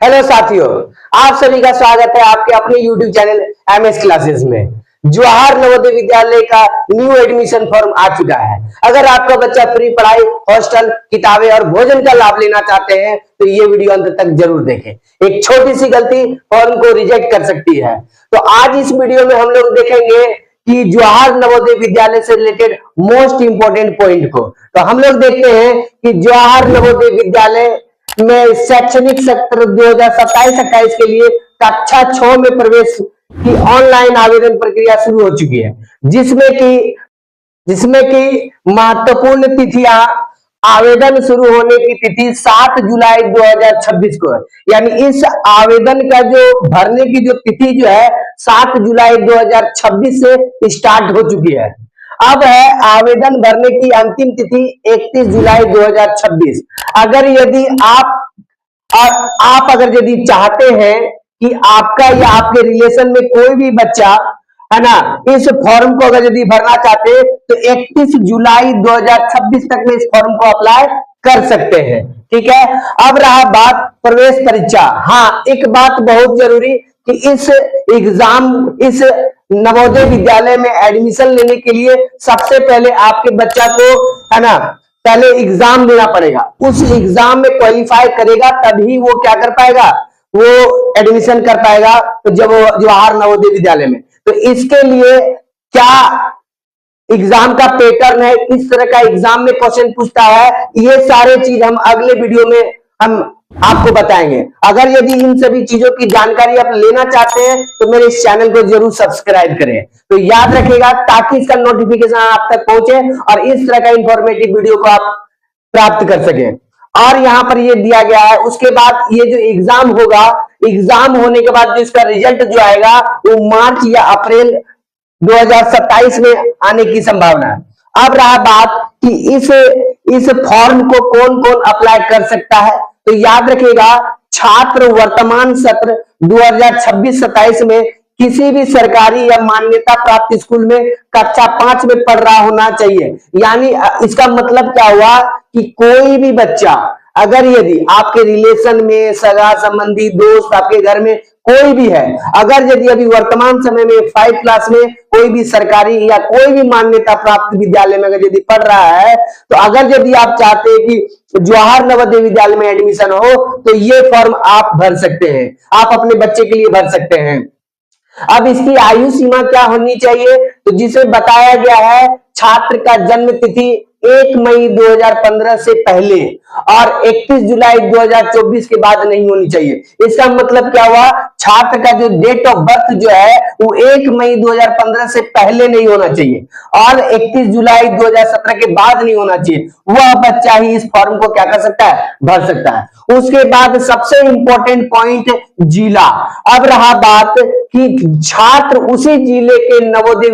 Hello साथियों, आप सभी का स्वागत है आपके अपने YouTube चैनल MS क्लासेस में। जवाहर नवोदय विद्यालय का न्यू एडमिशन फॉर्म आ चुका है। अगर आपका बच्चा फ्री पढ़ाई, हॉस्टल, किताबें और भोजन का लाभ लेना चाहते हैं तो ये वीडियो अंत तक जरूर देखें। एक छोटी सी गलती फॉर्म को रिजेक्ट कर सकती है। तो आज इस वीडियो में हम लोग देखेंगे कि जवाहर नवोदय विद्यालय से रिलेटेड मोस्ट इंपोर्टेंट पॉइंट को। तो हम लोग देखते हैं कि जवाहर नवोदय विद्यालय में शैक्षणिक सत्र 2027-28 के लिए कक्षा 6 में प्रवेश की ऑनलाइन आवेदन प्रक्रिया शुरू हो चुकी है, जिसमें कि महत्वपूर्ण तिथियां आवेदन शुरू होने की तिथि 7 जुलाई 2026 को है। यानी इस आवेदन का जो भरने की जो तिथि जो है 7 जुलाई 2026 से स्टार्ट हो चुकी है। अब है आवेदन भरने की अंतिम तिथि 31 जुलाई 2026। अगर यदि आप अगर यदि चाहते हैं कि आपका या आपके रिलेशन में कोई भी बच्चा है ना इस फॉर्म को अगर यदि भरना चाहते हैं तो 31 जुलाई 2026 तक में इस फॉर्म को अप्लाई कर सकते हैं। ठीक है, अब रहा बात प्रवेश परीक्षा। हाँ, एक बात बहुत जरूरी कि इस नवोदय विद्यालय में एडमिशन लेने के लिए सबसे पहले आपके बच्चा को है ना पहले एग्जाम देना पड़ेगा। उस एग्जाम में क्वालिफाई करेगा तभी वो क्या कर पाएगा, वो एडमिशन कर पाएगा तो जब जवाहर नवोदय विद्यालय में। तो इसके लिए क्या एग्जाम का पैटर्न है, किस तरह का एग्जाम में क्वेश्चन पूछता है, ये सारे चीज हम अगले वीडियो में हम आपको बताएंगे। अगर यदि इन सभी चीजों की जानकारी आप लेना चाहते हैं तो मेरे इस चैनल को जरूर सब्सक्राइब करें। तो याद रखिएगा ताकि इसका नोटिफिकेशन आप तक पहुंचे और इस तरह का इंफॉर्मेटिव वीडियो को आप प्राप्त कर सकें। और यहाँ पर ये दिया गया है, उसके बाद ये जो एग्जाम होगा, एग्जाम होने के बाद जो इसका रिजल्ट जो आएगा वो मार्च या अप्रैल 2027 में आने की संभावना है। अब रहा बात कि इस फॉर्म को कौन कौन अप्लाई कर सकता है, तो याद रखिएगा छात्र वर्तमान सत्र 2026-27 में किसी भी सरकारी या मान्यता प्राप्त स्कूल में कक्षा 5 में पढ़ रहा होना चाहिए। यानी इसका मतलब क्या हुआ कि कोई भी बच्चा अगर यदि आपके रिलेशन में सगा संबंधी दोस्त आपके घर में कोई भी है, अगर यदि अभी वर्तमान समय में 5 क्लास में कोई भी सरकारी या कोई भी मान्यता प्राप्त विद्यालय में अगर यदि पढ़ रहा है तो अगर यदि आप चाहते हैं कि जवाहर नवोदय विद्यालय में एडमिशन हो तो ये फॉर्म आप भर सकते हैं, आप अपने बच्चे के लिए भर सकते हैं। अब इसकी आयु सीमा क्या होनी चाहिए, तो जिसे बताया गया है छात्र का जन्म तिथि 1 मई 2015 से पहले और 31 जुलाई 2024 के बाद नहीं होनी चाहिए। इसका मतलब क्या हुआ, छात्र का जो डेट ऑफ बर्थ जो है वो 1 मई 2015 से पहले नहीं होना चाहिए और 31 जुलाई 2017 के बाद नहीं होना चाहिए। वह बच्चा ही इस फॉर्म को क्या कर सकता है, भर सकता है। उसके बाद सबसे इंपॉर्टेंट पॉइंट जिला। अब रहा बात कि छात्र उसी जिले के नवोदय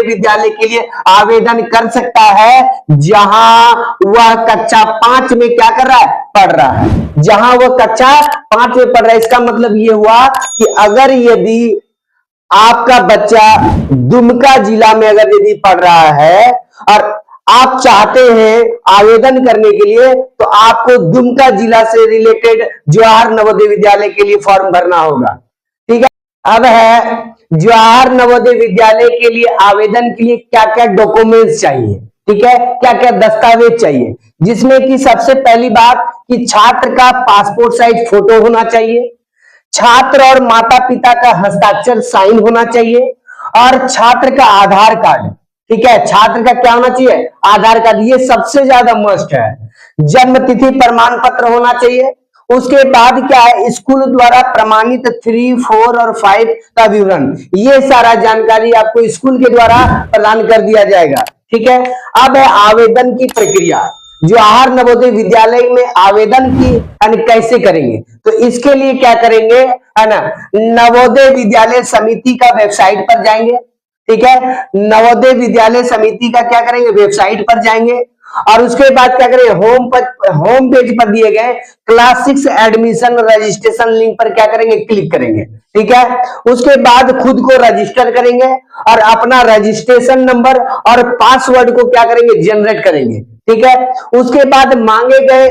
विद्यालय के लिए आवेदन कर सकता है जहां वह कक्षा 5 में क्या कर रहा है, पढ़ रहा है। जहां वह कक्षा 5 में पढ़ रहा है, इसका मतलब यह हुआ कि अगर यदि आपका बच्चा दुमका जिला में अगर यदि पढ़ रहा है और आप चाहते हैं आवेदन करने के लिए तो आपको दुमका जिला से रिलेटेड जवाहर नवोदय विद्यालय के लिए फॉर्म भरना होगा। ठीक है, अब है जवाहर नवोदय विद्यालय के लिए आवेदन के लिए क्या क्या डॉक्यूमेंट्स चाहिए। ठीक है, क्या क्या दस्तावेज चाहिए, जिसमें कि सबसे पहली बात कि छात्र का पासपोर्ट साइज फोटो होना चाहिए, छात्र और माता पिता का हस्ताक्षर साइन होना चाहिए और छात्र का आधार कार्ड। ठीक है, छात्र का क्या होना चाहिए, आधार कार्ड, ये सबसे ज्यादा मस्ट है। जन्म तिथि प्रमाण पत्र होना चाहिए। उसके बाद क्या है, स्कूल द्वारा प्रमाणित 3, 4 और 5 का विवरण, ये सारा जानकारी आपको स्कूल के द्वारा प्रदान कर दिया जाएगा। ठीक है, अब है आवेदन की प्रक्रिया। जवाहर नवोदय विद्यालय में आवेदन की कैसे करेंगे, तो इसके लिए क्या करेंगे है ना, नवोदय विद्यालय समिति का वेबसाइट पर जाएंगे। ठीक है, नवोदय विद्यालय समिति का क्या करेंगे, वेबसाइट पर जाएंगे और उसके बाद क्या करेंगे, होम पेज पर दिए गए क्लास 6 एडमिशन रजिस्ट्रेशन लिंक पर क्या करेंगे, क्लिक करेंगे। ठीक है, उसके बाद खुद को रजिस्टर करेंगे और अपना रजिस्ट्रेशन नंबर और पासवर्ड को क्या करेंगे, जनरेट करेंगे। ठीक है, उसके बाद मांगे गए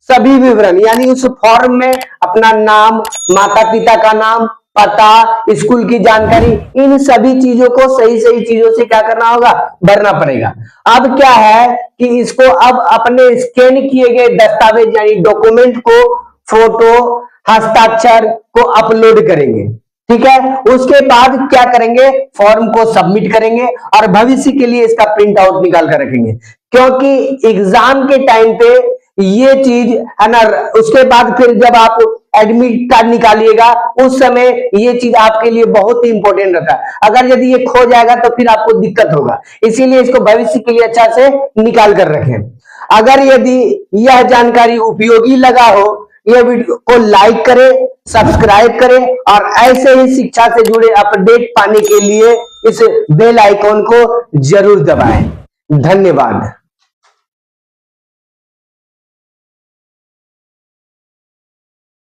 सभी विवरण, यानी उस फॉर्म में अपना नाम, माता पिता का नाम, पता, स्कूल की जानकारी, इन सभी चीजों को सही सही चीजों से क्या करना होगा, भरना पड़ेगा। अब क्या है कि इसको अब अपने स्कैन किए गए दस्तावेज यानी डॉक्यूमेंट को, फोटो, हस्ताक्षर को अपलोड करेंगे। ठीक है, उसके बाद क्या करेंगे, फॉर्म को सबमिट करेंगे और भविष्य के लिए इसका प्रिंट आउट निकाल कर रखेंगे, क्योंकि एग्जाम के टाइम पे ये चीज है ना, उसके बाद फिर जब आप एडमिट कार्ड निकालिएगा उस समय ये चीज आपके लिए बहुत ही इंपॉर्टेंट रहता है। अगर यदि ये खो जाएगा तो फिर आपको दिक्कत होगा, इसीलिए इसको भविष्य के लिए अच्छा से निकाल कर रखें। अगर यदि यह जानकारी उपयोगी लगा हो, यह वीडियो को लाइक करें, सब्सक्राइब करें और ऐसे ही शिक्षा से जुड़े अपडेट पाने के लिए इस बेल आइकॉन को जरूर दबाएं। धन्यवाद।